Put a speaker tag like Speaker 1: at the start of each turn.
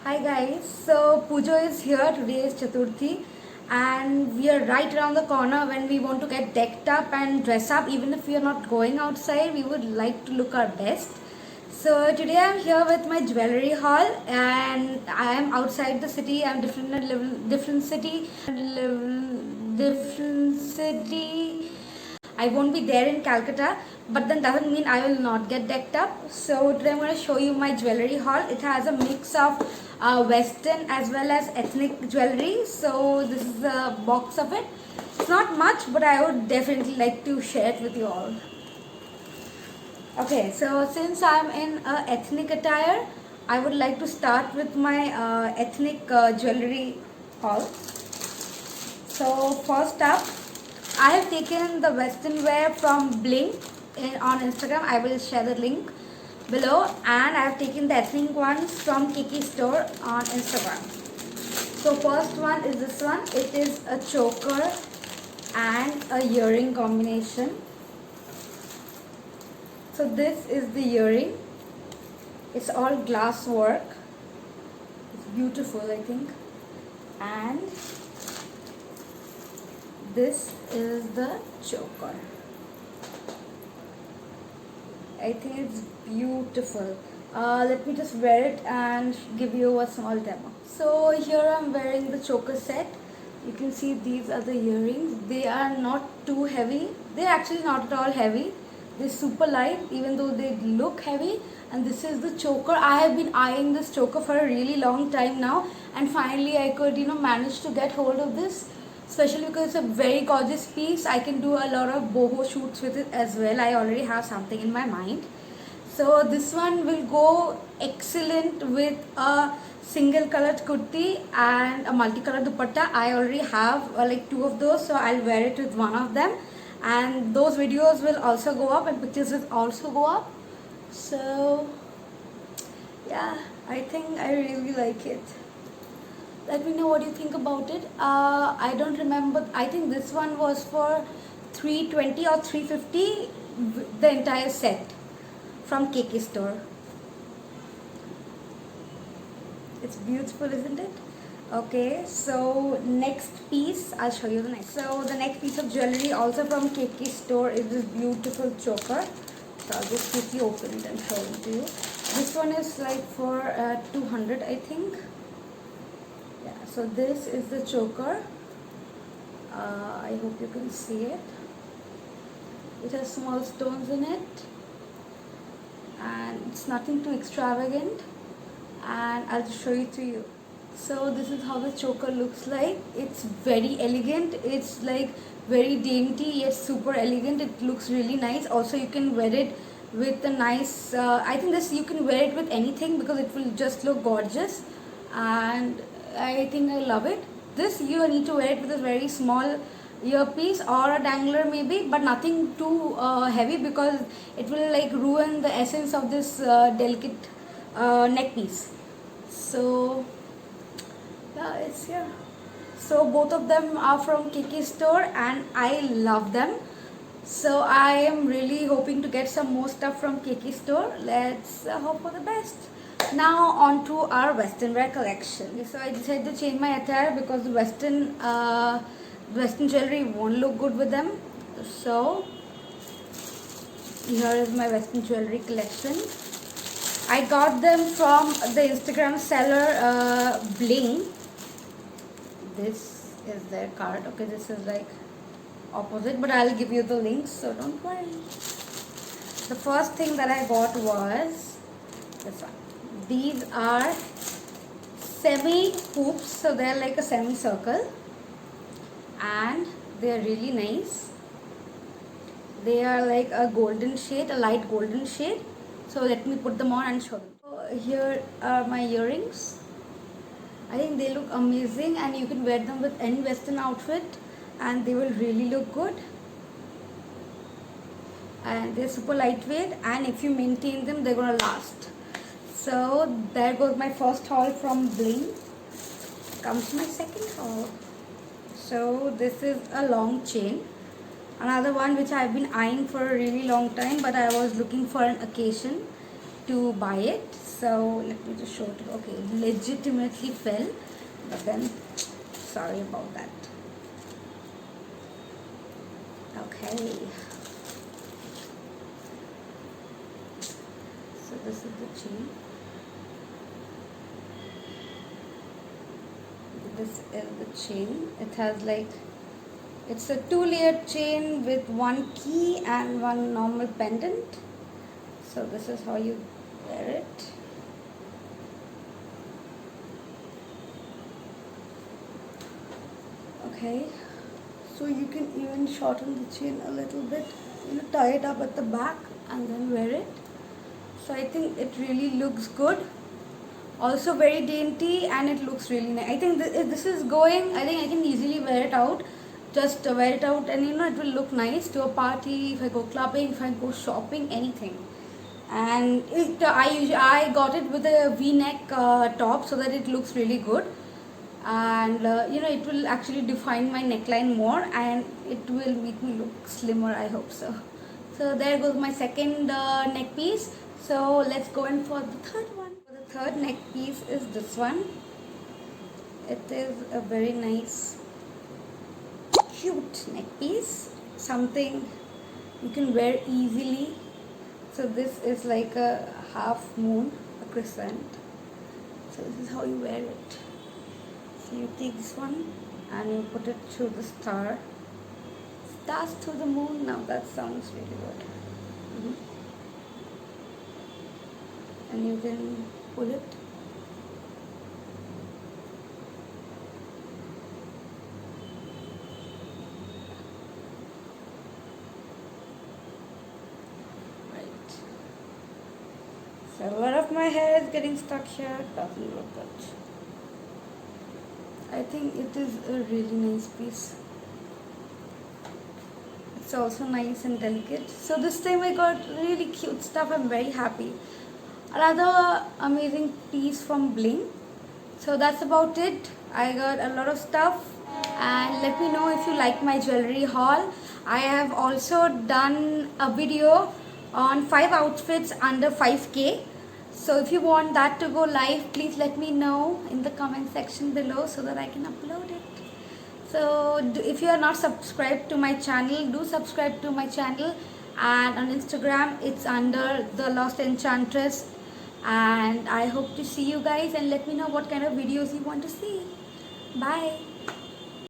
Speaker 1: Hi guys, so Pujo is here. Today is Chaturthi, and we are right around the corner when we want to get decked up and dress up. Even if we are not going outside, we would like to look our best. So today I'm here with my jewelry haul, and I am outside the city. I'm different city, different city. I won't be there in Calcutta, but then doesn't mean I will not get decked up. So today I'm going to show you my jewelry haul. It has a mix of Western as well as ethnic jewelry. So this is a box of it. It's not much, but I would definitely like to share it with you all. Okay, so since I'm in ethnic attire, I would like to start with my ethnic jewelry haul. So first up, I have taken the western wear from Bling on Instagram. I will share the link below, and I have taken the ethnic ones from Kiki Store on Instagram. So first one is this one. It is a choker and a earring combination. So this is the earring. It's all glass work. It's beautiful, I think. And this is the choker. I think it's beautiful. Let me just wear it and give you a small demo. So here I'm wearing the choker set. You can see these are the earrings. They are not too heavy. They're actually not at all heavy. They're super light even though they look heavy. And this is the choker. I have been eyeing this choker for a really long time now, and finally I could manage to get hold of this, especially because it's a very gorgeous piece. I can do a lot of boho shoots with it as well. I already have something in my mind. So this one will go excellent with a single colored kurti and a multicolored dupatta. I already have like two of those, so I'll wear it with one of them, and those videos will also go up and pictures will also go up. So yeah, I think I really like it. Let me know what you think about it. I don't remember. I think this one was for 320 or 350, the entire set from Kiki Store. It's beautiful, isn't it? Okay, so next piece, I'll show you the next. So the next piece of jewelry also from Kiki Store is this beautiful choker. So I'll just quickly open it and show it to you. This one is like for 200, I think. Yeah, so this is the choker. I hope you can see it. It has small stones in it, and it's nothing too extravagant, and I'll just show it to you. So this is how the choker looks like. It's very elegant. It's like very dainty yet super elegant. It looks really nice. Also you can wear it with a nice I think this you can wear it with anything because it will just look gorgeous, and I think I love it. This you need to wear it with a very small earpiece or a dangler maybe, but nothing too heavy because it will like ruin the essence of this delicate neck piece. So yeah, it's here. So both of them are from Kiki Store and I love them. So I am really hoping to get some more stuff from Kiki Store. Let's hope for the best. Now on to our western wear collection. So I decided to change my attire because the western jewelry won't look good with them. So here is my western jewelry collection. I got them from the Instagram seller Bling. This is their card. Okay, this is like opposite, but I'll give you the links, so don't worry. The first thing that I got was this one. These are semi hoops, so they're like a semicircle, and they're really nice. They are like a golden shade, a light golden shade. So let me put them on and show them. So here are my earrings. I think they look amazing, and you can wear them with any western outfit and they will really look good. And they're super lightweight, and if you maintain them, they're gonna last. So there goes my first haul from Bling. Comes my second haul. So this is a long chain. Another one which I've been eyeing for a really long time, but I was looking for an occasion to buy it. So let me just show it. Okay, it legitimately fell, but then sorry about that. Okay, so this is the chain. This is the chain. It has like, it's a 2-layered chain with one key and one normal pendant. So this is how you wear it. Okay, so you can even shorten the chain a little bit, tie it up at the back and then wear it. So I think it really looks good, also very dainty, and it looks really nice. I think if this is going, I think I can easily wear it out, just wear it out, and it will look nice to a party, if I go clubbing, if I go shopping, anything. And I got it with a v-neck top so that it looks really good, and it will actually define my neckline more, and it will make me look slimmer, I hope so. So there goes my second neck piece. So let's go in for the third one. The third neck piece is this one. It is a very nice cute neck piece, something you can wear easily. So this is like a half moon, a crescent. So this is how you wear it. So you take this one and you put it through the star. Stars through the moon. Now that sounds really good. And you can pull it. Right. So a lot of my hair is getting stuck here. Doesn't look good. I think it is a really nice piece. It's also nice and delicate. So this time I got really cute stuff. I'm very happy. Another amazing piece from Bling. So that's about it. I got a lot of stuff, and let me know if you like my jewelry haul. I have also done a video on 5 outfits under 5k. So if you want that to go live, please let me know in the comment section below so that I can upload it. So if you are not subscribed to my channel, do subscribe to my channel, and on Instagram it's under The Lost Enchantress. And I hope to see you guys, and let me know what kind of videos you want to see. Bye.